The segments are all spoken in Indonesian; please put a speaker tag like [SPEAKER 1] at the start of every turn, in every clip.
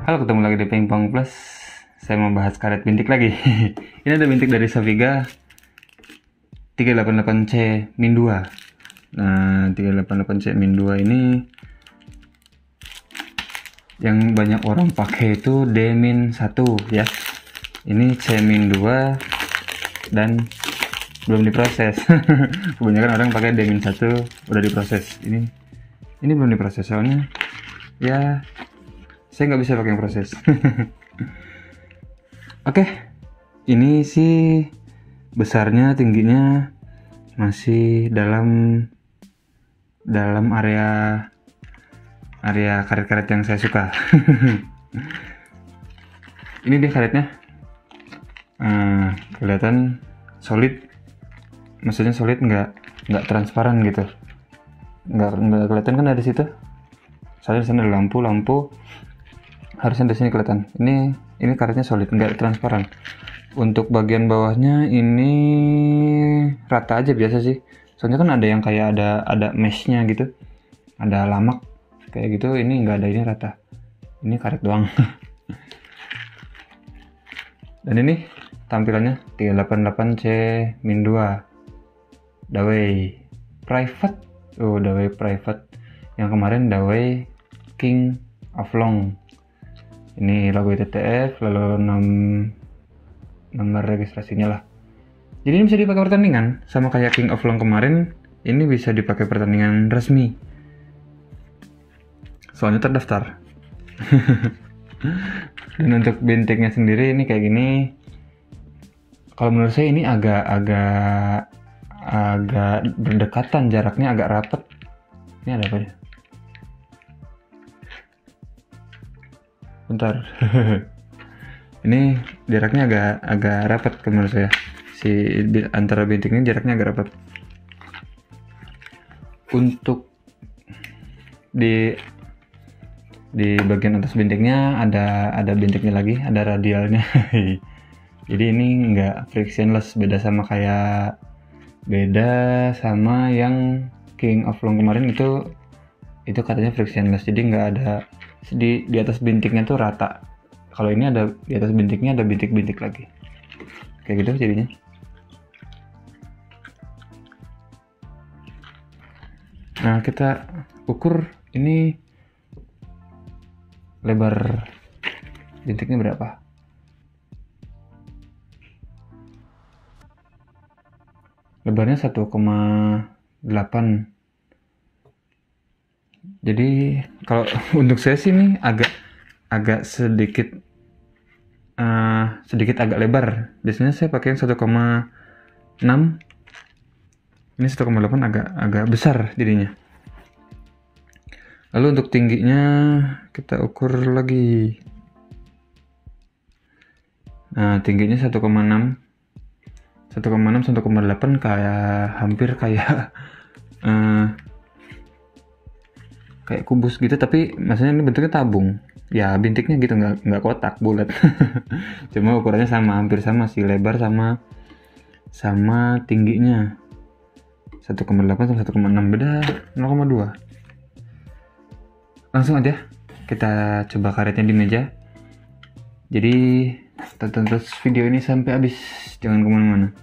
[SPEAKER 1] Halo, ketemu lagi di Pingpong Plus. Saya mau bahas karet bintik lagi. Ini ada bintik dari Saviga 388C-2. Nah, 388C-2 ini yang banyak orang pakai itu D-1 ya. Ini C-2 dan belum diproses. Kebanyakan orang pakai D-1 udah diproses. Ini belum diproses soalnya ya saya nggak bisa pakai yang proses. Oke, ini sih besarnya, tingginya masih dalam area karet-karet yang saya suka. Ini dia karetnya, kelihatan solid, maksudnya solid, nggak transparan gitu, nggak kelihatan kan dari situ. Soalnya di sana ada lampu, harusnya di sini kelihatan. Ini karetnya solid, nggak transparan. Untuk bagian bawahnya ini rata aja biasa sih. Soalnya kan ada yang kayak ada meshnya gitu, ada lamak kayak gitu. Ini nggak ada, ini rata. Ini karet doang. Dan ini tampilannya 388C-2 Dawei Private. Dawei Private. Yang kemarin Dawei King of Long. Ini logo TTF, lalu nomor registrasinya lah. Jadi ini bisa dipakai pertandingan, sama kayak King of Long kemarin. Ini bisa dipakai pertandingan resmi, soalnya terdaftar. Dan untuk bintiknya sendiri ini kayak gini. Kalau menurut saya ini agak berdekatan, jaraknya agak rapat. Ini ada apa ya? Bentar. Ini jaraknya agak rapat menurut saya. Antara bintik ini jaraknya agak rapat. Untuk di bagian atas bintiknya ada bintiknya lagi, ada radialnya. Jadi ini enggak frictionless, beda sama yang King of Long kemarin itu katanya frictionless. Jadi nggak ada di atas bintiknya tuh rata. Kalau ini ada di atas bintiknya ada bintik-bintik lagi. Kayak gitu jadinya. Nah, kita ukur ini lebar bintiknya berapa. Lebarnya 1,8. Jadi kalau untuk saya sih ini agak sedikit agak lebar. Biasanya saya pakai yang 1,6. Ini 1,8 agak besar jadinya. Lalu untuk tingginya kita ukur lagi. Nah, tingginya 1,6, 1,8 kayak hampir kayak kayak kubus gitu, tapi maksudnya ini bentuknya tabung. Ya bintiknya gitu, nggak kotak, bulat. Cuma ukurannya hampir sama sih, lebar sama tingginya. 1,8 sama 1,6 beda 0,2. Langsung aja kita coba karetnya di meja. Jadi tonton terus video ini sampai habis, jangan kemana-mana.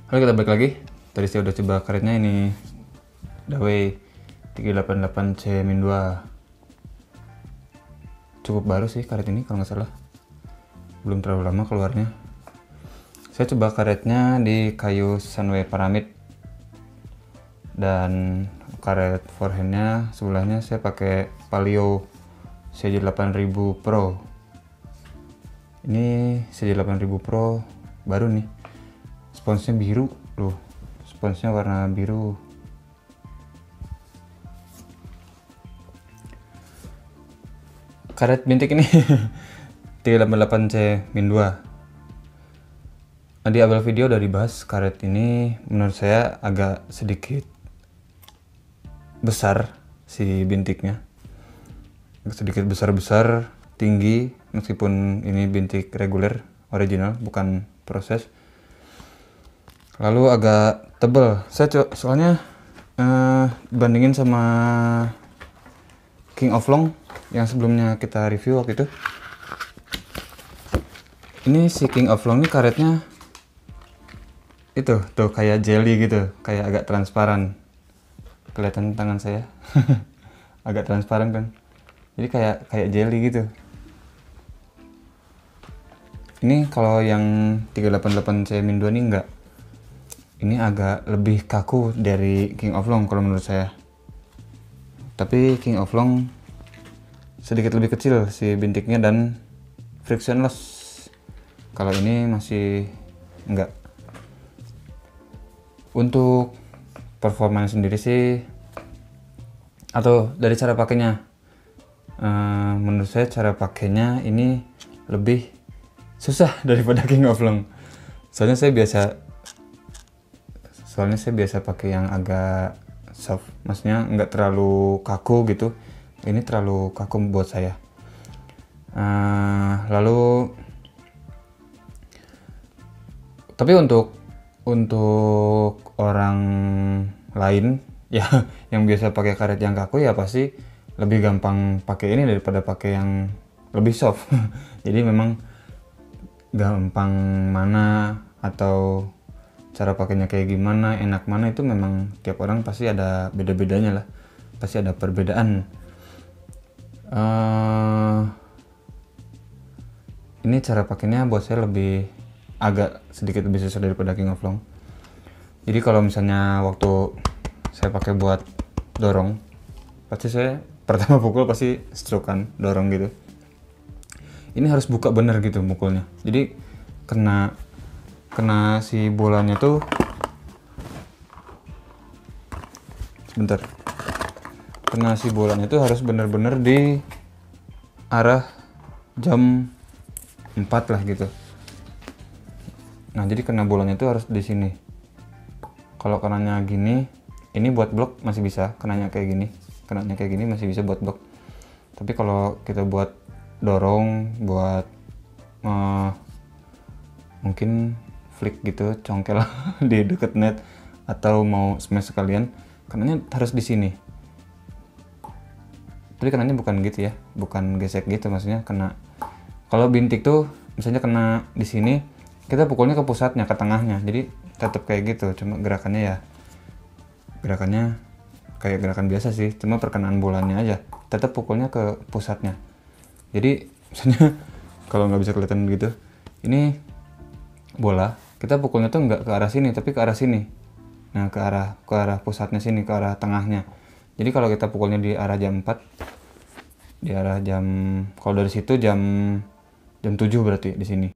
[SPEAKER 1] Oke, kita balik lagi. Tadi saya udah coba karetnya, ini Dawei 388C-2. Cukup baru sih karet ini kalau nggak salah, belum terlalu lama keluarnya. Saya coba karetnya di kayu Sunway Paramid, dan karet forehandnya sebelahnya saya pakai Palio CJ8000 Pro. Ini CJ8000 Pro baru nih, sponsnya biru loh, sponsnya warna biru. Karet bintik ini 388C-2. Di awal video udah dibahas, karet ini menurut saya agak sedikit besar si bintiknya, sedikit besar tinggi, meskipun ini bintik reguler original bukan proses. Lalu agak tebal. Saya soalnya bandingin sama King of Long yang sebelumnya kita review waktu itu. Ini si King of Long ini karetnya itu tuh kayak jelly gitu, kayak agak transparan. Kelihatan tangan saya agak transparan kan, jadi kayak jelly gitu. Ini kalau yang 388C-2 ini enggak, ini agak lebih kaku dari King of Long kalau menurut saya. Tapi King of Long sedikit lebih kecil si bintiknya dan frictionless. Kalau ini masih enggak. Untuk performanya sendiri sih, atau dari cara pakainya, menurut saya cara pakainya ini lebih susah daripada King of Long. Soalnya saya biasa pakai yang agak soft, maksudnya nggak terlalu kaku gitu. Ini terlalu kaku buat saya. Lalu tapi untuk orang lain ya yang biasa pakai karet yang kaku, ya pasti lebih gampang pakai ini daripada pakai yang lebih soft. Jadi memang gampang mana atau cara pakainya kayak gimana, enak mana, itu memang tiap orang pasti ada beda-bedanya lah, pasti ada perbedaan. Ini cara pakainya buat saya agak sedikit lebih susah daripada King of Long. Jadi kalau misalnya waktu saya pakai buat dorong, pasti saya pertama pukul pasti stroke kan, dorong gitu. Ini harus buka bener gitu mukulnya. Jadi kena si bolanya tuh, sebentar, kena si bolanya tuh harus bener-bener di arah jam 4 lah gitu. Nah, jadi kena bolanya tuh harus di sini. Kalau kenanya gini, ini buat blok masih bisa, kenanya kayak gini masih bisa buat blok. Tapi kalau kita buat dorong, buat mungkin flick gitu, congkel di deket net, atau mau smash sekalian, kenanya harus di sini. Tapi kenanya bukan gitu ya, bukan gesek gitu, maksudnya kena. Kalau bintik tuh misalnya kena di sini, kita pukulnya ke pusatnya, ke tengahnya, jadi tetap kayak gitu, cuma gerakannya kayak gerakan biasa sih, cuma perkenaan bolanya aja, tetap pukulnya ke pusatnya. Jadi misalnya kalau nggak bisa kelihatan gitu, ini bola kita pukulnya tuh nggak ke arah sini tapi ke arah sini. Nah, ke arah pusatnya sini, ke arah tengahnya. Jadi kalau kita pukulnya di arah jam 4, di arah jam, kalau dari situ jam 7 berarti di sini.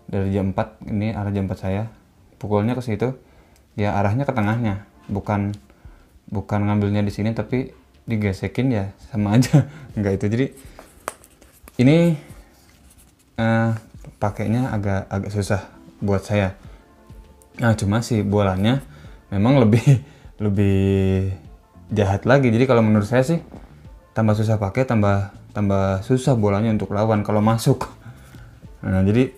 [SPEAKER 1] Dari jam 4, ini arah jam 4 saya, pukulnya ke situ, ya arahnya ke tengahnya, bukan ngambilnya di sini tapi digesekin, ya sama aja. Enggak itu. Jadi ini pakainya agak susah buat saya. Nah, cuma si bolanya memang lebih jahat lagi. Jadi kalau menurut saya sih, tambah susah pakai, tambah susah bolanya untuk lawan kalau masuk. Nah, jadi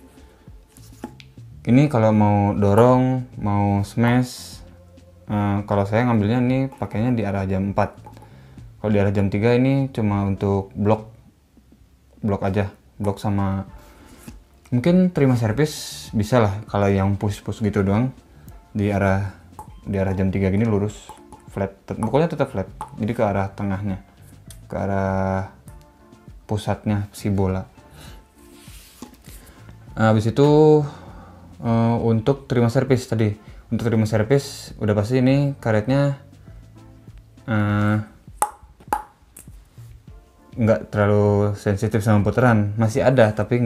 [SPEAKER 1] ini kalau mau dorong, mau smash, kalau saya ngambilnya nih pakainya di arah jam 4. Kalau di arah jam 3 ini cuma untuk blok aja, blok sama mungkin terima servis bisa lah. Kalau yang push gitu doang di arah jam 3 gini lurus flat, pokoknya tetap flat, jadi ke arah tengahnya, ke arah pusatnya si bola. Nah, habis itu untuk terima servis tadi, untuk terima servis udah pasti ini karetnya nggak terlalu sensitif sama putaran, masih ada tapi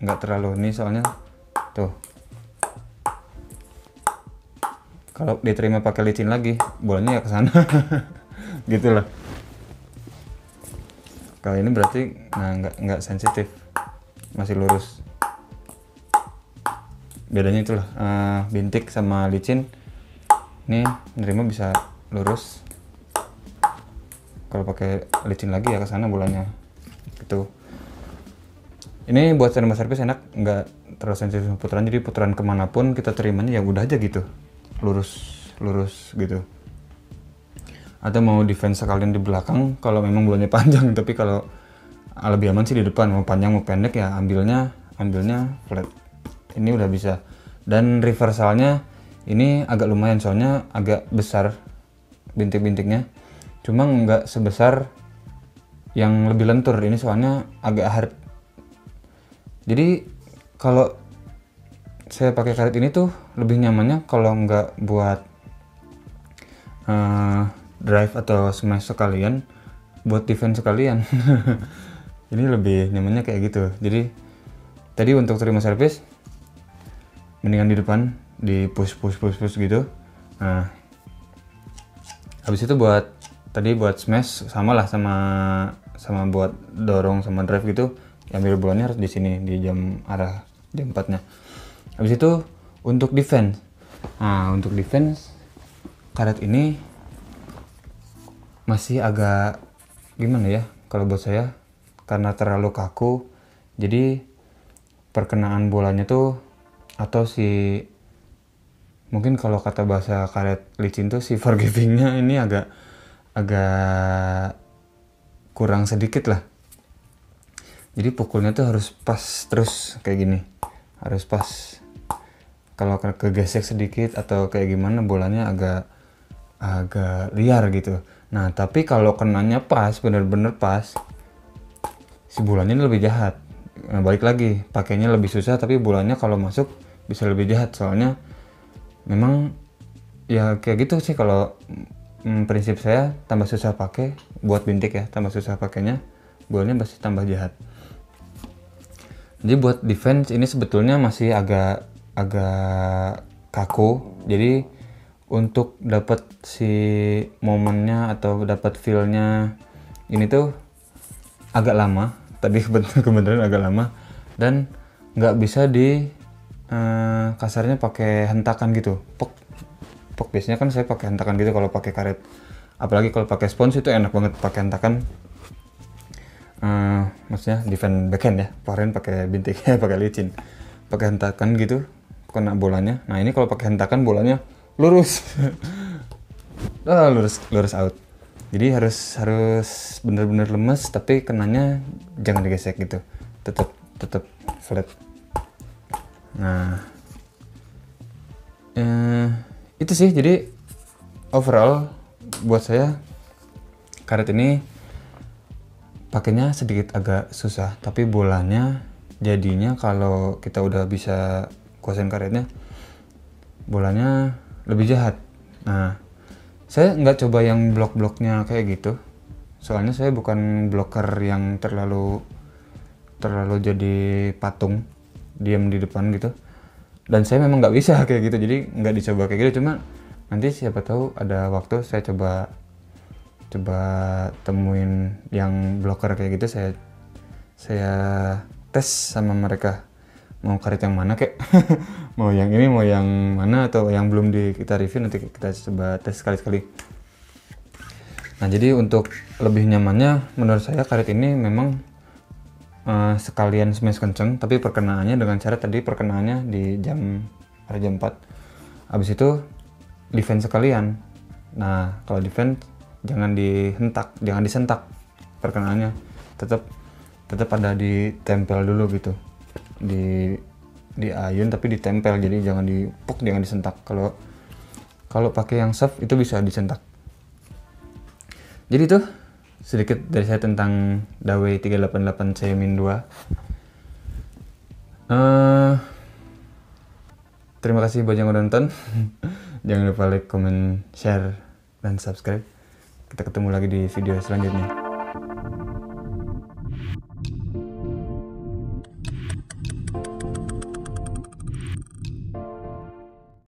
[SPEAKER 1] nggak terlalu. Ini soalnya tuh kalau diterima pakai licin lagi bolanya ya ke sana. Gitulah. Kalau ini berarti nggak sensitif, masih lurus. Bedanya itulah, bintik sama licin ini nerima bisa lurus, kalau pakai licin lagi ya ke sana bolanya gitu. Ini buat terima servis enak, nggak terlalu sensitif sama putaran, jadi putaran kemanapun kita terimanya ya udah aja gitu, lurus gitu. Atau mau defense sekalian di belakang kalau memang bolanya panjang, tapi kalau lebih aman sih di depan. Mau panjang mau pendek ya ambilnya flat. Ini udah bisa. Dan reversalnya ini agak lumayan, soalnya agak besar bintik-bintiknya, cuma nggak sebesar yang lebih lentur. Ini soalnya agak hard. Jadi kalau saya pakai karet ini tuh lebih nyamannya kalau nggak buat drive atau smash sekalian, buat defense sekalian. Ini lebih nyamannya kayak gitu. Jadi tadi untuk terima servis mendingan di depan, di push gitu. Nah, habis itu buat smash sama lah, sama buat dorong sama drive gitu, ambil bolanya harus di sini, di arah jam 4-nya. Habis itu untuk defense. Nah, untuk defense karet ini masih agak gimana ya kalau buat saya, karena terlalu kaku. Jadi perkenaan bolanya tuh, atau mungkin kalau kata bahasa karet licin tuh si forgivingnya ini agak kurang sedikit lah. Jadi pukulnya tuh harus pas terus kayak gini, harus pas. Kalau kegesek sedikit atau kayak gimana bolanya agak liar gitu. Nah, tapi kalau kenanya pas, bener-bener pas, si bolanya ini lebih jahat. Nah, balik lagi, pakainya lebih susah, tapi bolanya kalau masuk bisa lebih jahat. Soalnya memang ya kayak gitu sih, kalau prinsip saya tambah susah pakai buat bintik ya, tambah susah pakainya, bolanya pasti tambah jahat. Jadi buat defense ini sebetulnya masih agak kaku. Jadi untuk dapat si momennya atau dapat feel-nya ini tuh agak lama. Tadi kebetulan agak lama, dan nggak bisa kasarnya pakai hentakan gitu. Pok biasanya kan saya pakai hentakan gitu kalau pakai karet. Apalagi kalau pakai spons itu enak banget pakai hentakan. Maksudnya defend backhand ya, foreign pakai bintik ya, pakai licin, pakai hentakan gitu kena bolanya. Nah, ini kalau pakai hentakan bolanya lurus. lurus out. Jadi harus bener-bener lemes, tapi kenanya jangan digesek gitu, tetap flat. Nah, itu sih. Jadi overall buat saya karet ini pakainya sedikit agak susah, tapi bolanya jadinya kalau kita udah bisa kuasain karetnya, bolanya lebih jahat. Nah, saya nggak coba yang blok-bloknya kayak gitu, soalnya saya bukan blocker yang terlalu jadi patung diam di depan gitu, dan saya memang nggak bisa kayak gitu, jadi nggak dicoba kayak gitu. Cuma nanti siapa tahu ada waktu saya coba temuin yang blocker kayak gitu, saya tes sama mereka, mau karet yang mana kek. Mau yang ini, mau yang mana, atau yang belum kita review, nanti kita coba tes sekali-sekali. Nah, jadi untuk lebih nyamannya menurut saya karet ini memang sekalian smash kenceng, tapi perkenaannya dengan cara tadi, perkenaannya di jam 4. Habis itu defense sekalian. Nah, kalau defense jangan disentak perkenaannya, tetap tetap ada ditempel dulu gitu, di ayun tapi ditempel, jadi jangan dipuk, jangan disentak. Kalau pakai yang soft itu bisa disentak. Jadi itu sedikit dari saya tentang Dawei 388C-2. Terima kasih buat yang udah nonton. Jangan lupa like, comment, share, dan subscribe. Kita ketemu lagi di video selanjutnya.